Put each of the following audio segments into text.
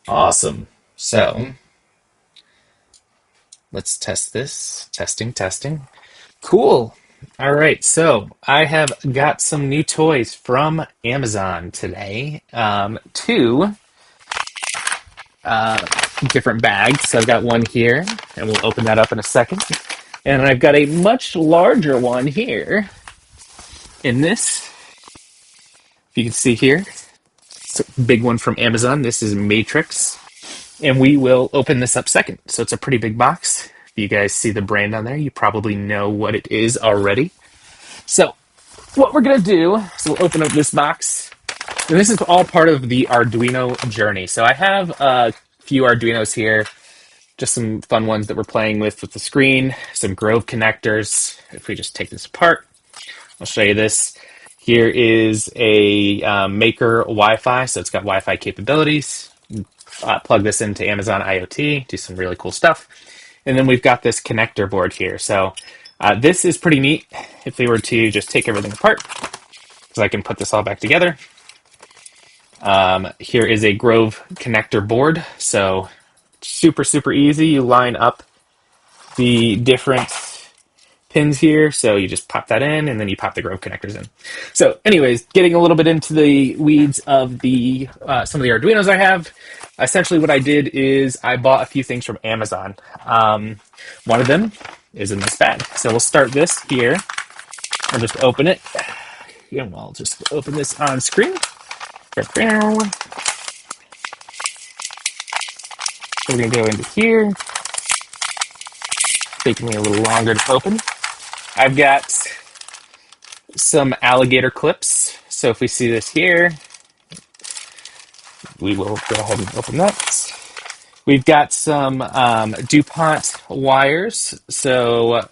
Awesome. So let's test this. Testing, testing. Cool. All right. So I have got some new toys from Amazon today. Two different bags. So I've got one here, and we'll open that up in a second. And I've got a much larger one here in this. If you can see here, it's a big one from Amazon. This is Matrix. And we will open this up second. So it's a pretty big box. If you guys see the brand on there, you probably know what it is already. So what we're going to do is we'll open up this box. And this is all part of the Arduino journey. So I have a few Arduinos here, just some fun ones that we're playing with the screen, some Grove connectors. If we just take this apart, I'll show you this. Here is a Maker Wi-Fi, so it's got Wi-Fi capabilities. Plug this into Amazon IoT, do some really cool stuff. And then we've got this connector board here. So this is pretty neat if we were to just take everything apart, because I can put this all back together. Here is a Grove connector board. So super, super easy. You line up the different pins here. So you just pop that in and then you pop the Grove connectors in. So anyways, getting a little bit into the weeds of the some of the Arduinos I have. Essentially what I did is I bought a few things from Amazon. One of them is in this bag. So we'll start this here. I'll just open it. And I'll just open this on screen. So we're going to go into here. Taking me a little longer to open. I've got some alligator clips. So if we see this here, we will go ahead and open that. We've got some DuPont wires, so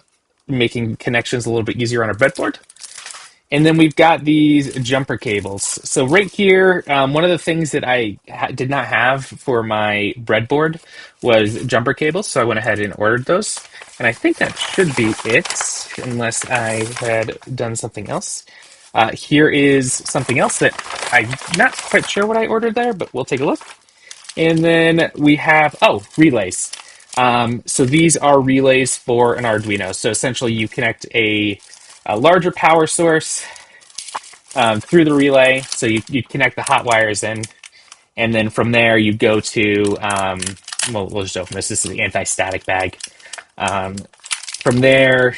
making connections a little bit easier on our breadboard. And then we've got these jumper cables. So right here, one of the things that I did not have for my breadboard was jumper cables, so I went ahead and ordered those. And I think that should be it, unless I had done something else. Here is something else that I'm not quite sure what I ordered there, but we'll take a look. And then we have, relays. So these are relays for an Arduino. So essentially you connect a larger power source through the relay. So you connect the hot wires in, and then from there you go to, we'll just open this. This is the anti-static bag. From there,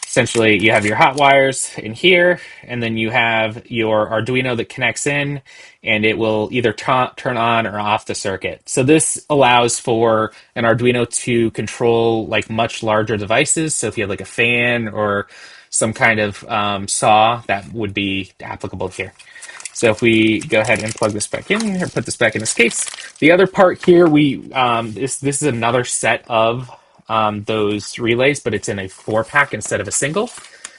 essentially you have your hot wires in here, and then you have your Arduino that connects in, and it will either turn on or off the circuit. So this allows for an Arduino to control like much larger devices. So if you have like a fan or some kind of saw, that would be applicable here. So if we go ahead and plug this back in, or put this back in this case, the other part here, this is another set of those relays, but it's in a 4-pack instead of a single.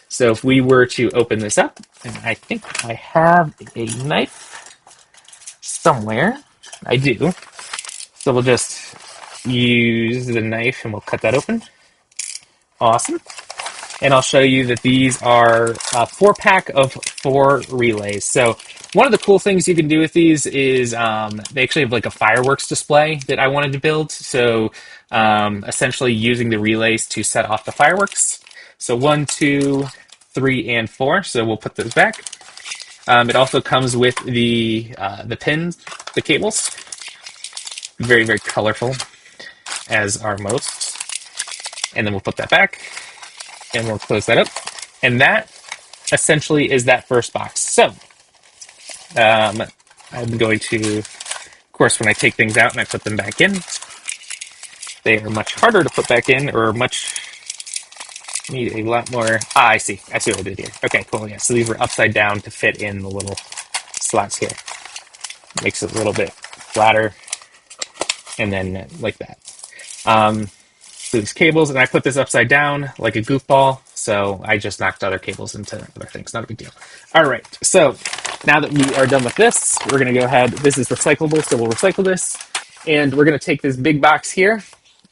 So if we were to open this up, and I think I have a knife somewhere. I do. So we'll just use the knife and we'll cut that open. Awesome. And I'll show you that these are a 4-pack of 4 relays. So one of the cool things you can do with these is they actually have like a fireworks display that I wanted to build. So essentially using the relays to set off the fireworks. So 1, 2, 3, and 4. So we'll put those back. It also comes with the pins, the cables. Very, very colorful, as are most. And then we'll put that back. And we'll close that up. And that essentially is that first box. So I'm going to, of course, when I take things out and I put them back in, they are much harder to put back in, or need a lot more. I see what I did here. Okay, cool. Yeah, so these were upside down to fit in the little slots here. Makes it a little bit flatter, and then like that. These cables, and I put this upside down like a goofball, so I just knocked other cables into other things. Not a big deal. All right, so now that we are done with this, we're going to go ahead. This is recyclable, so we'll recycle this, and we're going to take this big box here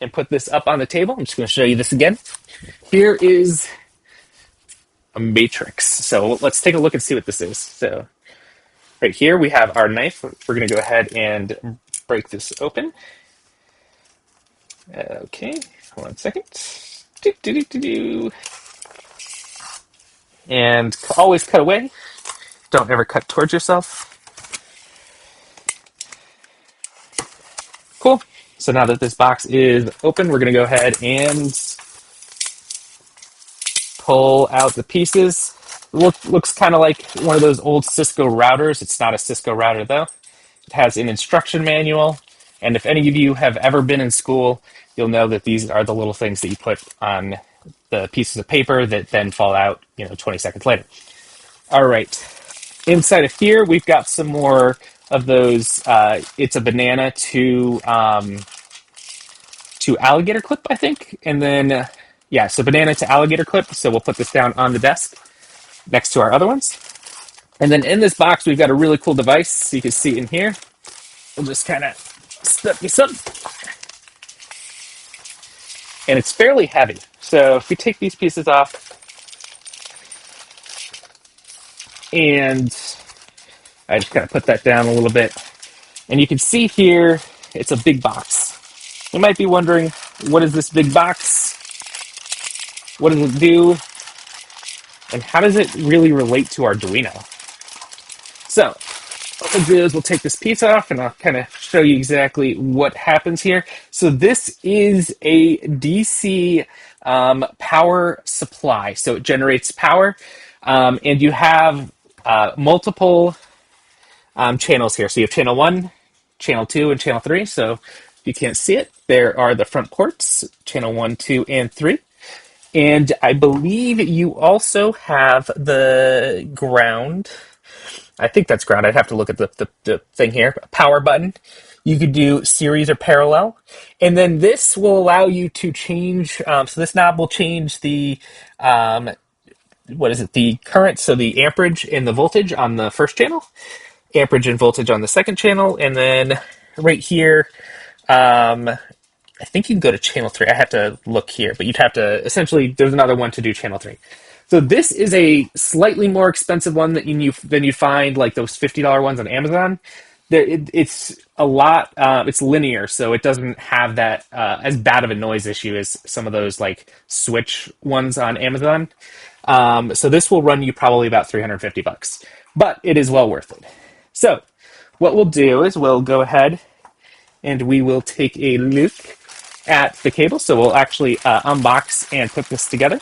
and put this up on the table. I'm just going to show you this again. Here is a matrix. So let's take a look and see what this is. So Right here we have our knife. We're going to go ahead and break this open. Okay, 1 second. Do, do, do, do, do. And always cut away. Don't ever cut towards yourself. Cool. So now that this box is open, we're going to go ahead and pull out the pieces. Looks kind of like one of those old Cisco routers. It's not a Cisco router though. It has an instruction manual, and if any of you have ever been in school, you'll know that these are the little things that you put on the pieces of paper that then fall out, 20 seconds later. All right. Inside of here, we've got some more of those. It's a banana to alligator clip, I think, and then yeah, so banana to alligator clip. So we'll put this down on the desk next to our other ones. And then in this box, we've got a really cool device. So you can see in here. We'll just kind of step this up. And it's fairly heavy. So if we take these pieces off, and I just kind of put that down a little bit. And you can see here, it's a big box. You might be wondering, what is this big box? What does it do? And how does it really relate to Arduino? So what we'll do is we'll take this piece off and I'll kind of show you exactly what happens here. So this is a DC power supply. So it generates power, and you have multiple channels here. So you have channel 1, channel 2, and channel 3. So if you can't see it, there are the front ports, channel 1, 2, and 3. And I believe you also have the ground. I think that's ground. I'd have to look at the thing here. Power button. You could do series or parallel. And then this will allow you to change. So this knob will change the, the current, so the amperage and the voltage on the first channel, amperage and voltage on the second channel. And then right here, I think you can go to channel 3. I have to look here, but you'd have to, essentially, there's another one to do channel 3. So this is a slightly more expensive one than you find, like those $50 ones on Amazon. It's a lot, it's linear, so it doesn't have that as bad of a noise issue as some of those like switch ones on Amazon. So this will run you probably about $350, but it is well worth it. So what we'll do is we'll go ahead and we will take a look at the cable. So we'll actually unbox and put this together.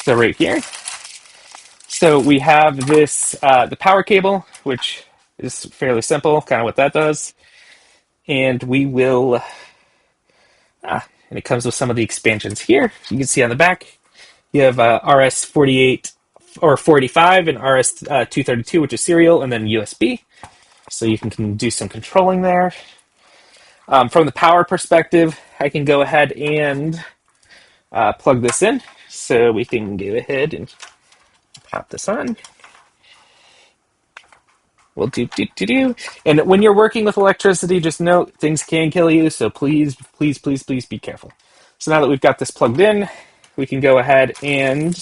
So right here. So we have this, the power cable, which is fairly simple, kind of what that does. And we will, and it comes with some of the expansions here. You can see on the back, you have RS-48 or 485 and RS-232, which is serial, and then USB. So you can do some controlling there. From the power perspective, I can go ahead and plug this in. So we can go ahead and pop this on. We'll do. And when you're working with electricity, just note things can kill you. So please be careful. So now that we've got this plugged in, we can go ahead and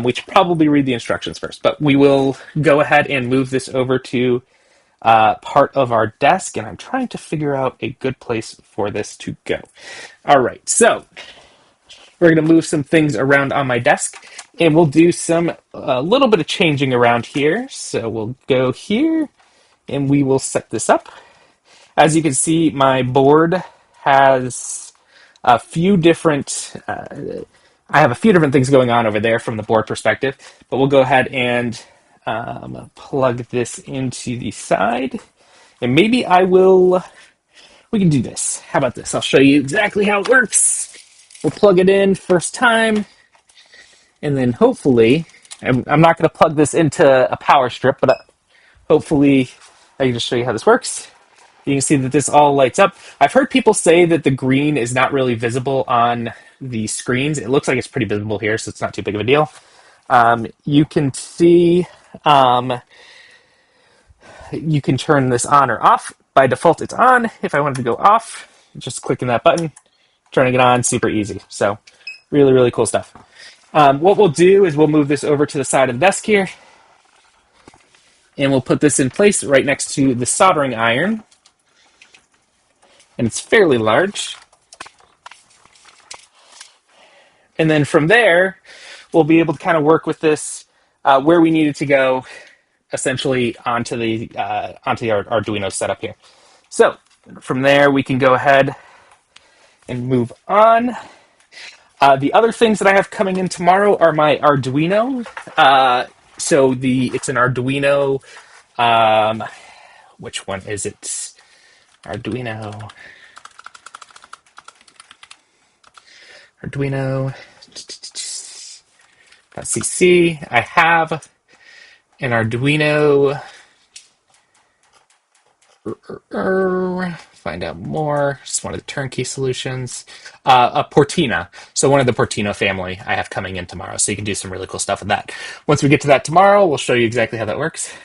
we should probably read the instructions first, but we will go ahead and move this over to part of our desk, and I'm trying to figure out a good place for this to go. All right, so we're going to move some things around on my desk, and we'll do a little bit of changing around here. So we'll go here, and we will set this up. As you can see, my board has a few different. I have a few different things going on over there from the board perspective, but we'll go ahead and plug this into the side, and maybe we can do this. How about this? I'll show you exactly how it works. We'll plug it in first time, and then hopefully, I'm not going to plug this into a power strip, but hopefully I can just show you how this works. You can see that this all lights up. I've heard people say that the green is not really visible on the screens. It looks like it's pretty visible here, so it's not too big of a deal. You can see, you can turn this on or off. By default, it's on. If I wanted to go off, just clicking that button, turning it on, super easy. So really cool stuff. What we'll do is we'll move this over to the side of the desk here, and we'll put this in place right next to the soldering iron. And it's fairly large. And then from there, we'll be able to kind of work with this where we need it to go, essentially onto the Arduino setup here. So from there, we can go ahead and move on. The other things that I have coming in tomorrow are my Arduino. It's an Arduino. Which one is it? Arduino. Arduino.cc. I have an Arduino. Find out more. Just one of the turnkey solutions. A Portina. So one of the Portino family I have coming in tomorrow. So you can do some really cool stuff with that. Once we get to that tomorrow, we'll show you exactly how that works.